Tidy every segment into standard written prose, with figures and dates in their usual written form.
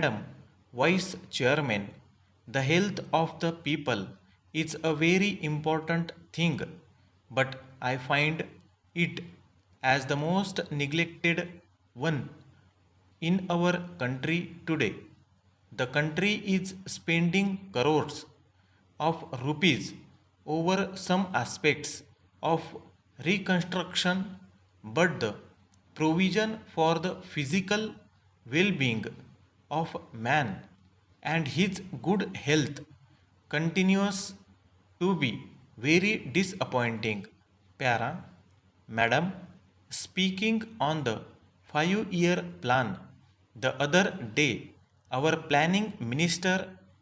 Madam Vice Chairman, the health of the people is a very important thing, but I find it as the most neglected one in our country today. The country is spending crores of rupees over some aspects of reconstruction, but the provision for the physical well being of man and his good health continues to be very disappointing. Para, Madam, speaking on the 5-year plan, the other day, our planning minister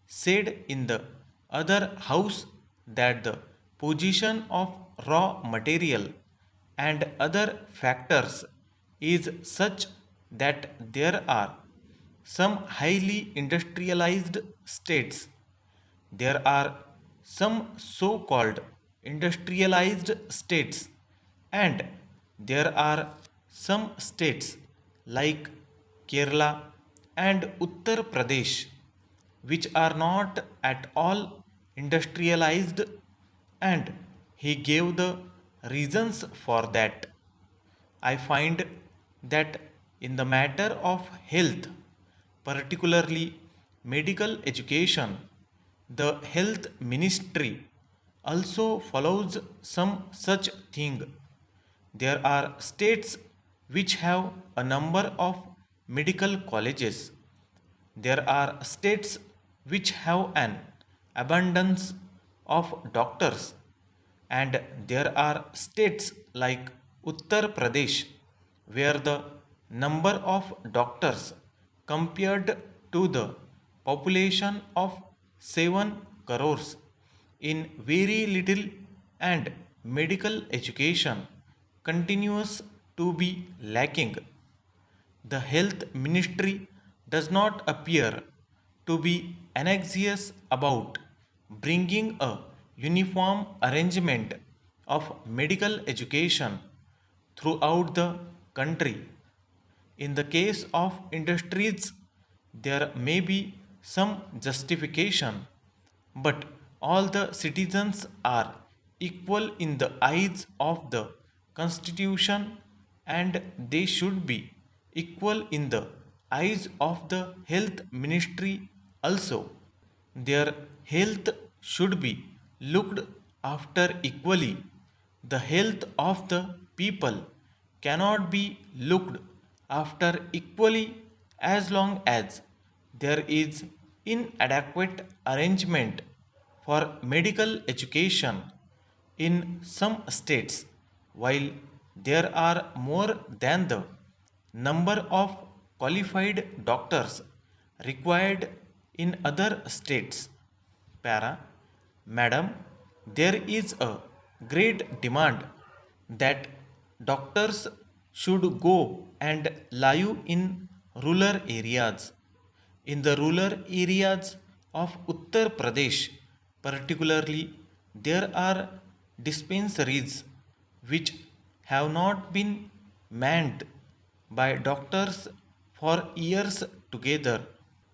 said in the other house that the position of raw material and other factors is such that there are some highly industrialized states. There are some so called industrialized states, and there are some states like Kerala and Uttar Pradesh which are not at all industrialized, and he gave the reasons for that. I find that in the matter of health, particularly medical education, the health ministry also follows some such thing. There are states which have a number of medical colleges. There are states which have an abundance of doctors, and there are states like Uttar Pradesh where the number of doctors compared to the population of 7 crores in very little, and medical education continues to be lacking. The health ministry does not appear to be anxious about bringing a uniform arrangement of medical education throughout the country. In the case of industries, there may be some justification, but all the citizens are equal in the eyes of the Constitution, and they should be equal in the eyes of the health ministry also. Their health should be looked after equally. The health of the people cannot be looked after equally as long as there is inadequate arrangement for medical education in some states, while there are more than the number of qualified doctors required in other states. Para, Madam, there is a great demand that doctors should go and live in rural areas. In the rural areas of Uttar Pradesh, particularly, there are dispensaries which have not been manned by doctors for years together.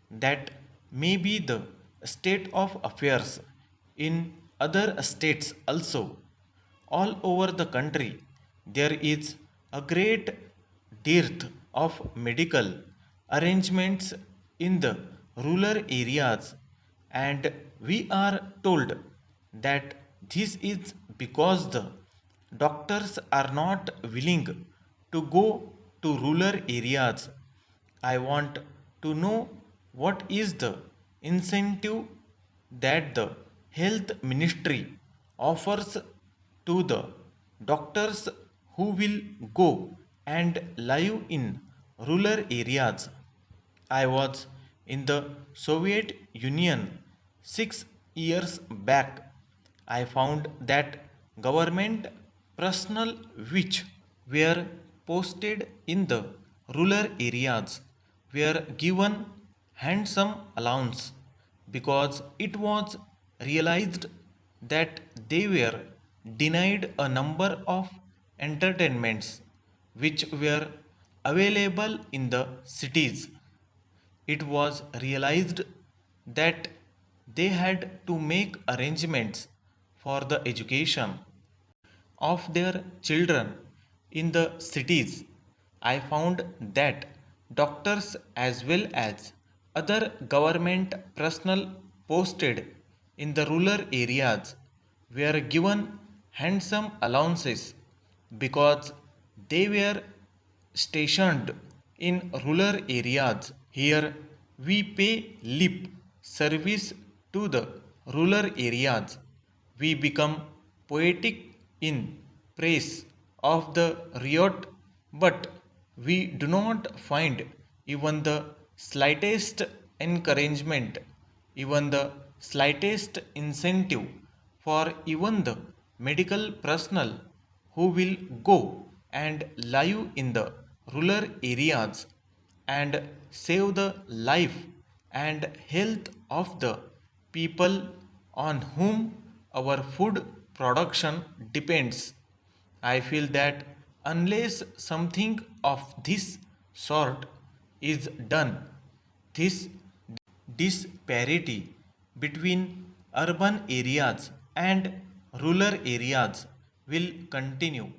That may be the state of affairs in other states also. All over the country, there is a great dearth of medical arrangements in the rural areas, and we are told that this is because the doctors are not willing to go to rural areas. I want to know what is the incentive that the health ministry offers to the doctors who will go and live in rural areas. I was in the Soviet Union 6 years back. I found that government personnel which were posted in the rural areas were given handsome allowance because it was realized that they were denied a number of entertainments which were available in the cities. it was realized that they had to make arrangements for the education of their children in the cities. I found that doctors as well as other government personnel posted in the rural areas were given handsome allowances because they were stationed in rural areas. Here we pay lip service to the rural areas. We become poetic in praise of the riot, but we do not find even the slightest encouragement, even the slightest incentive for even the medical personnel who will go and live in the rural areas and save the life and health of the people on whom our food production depends. I feel that unless something of this sort is done, this disparity between urban areas and rural areas will continue.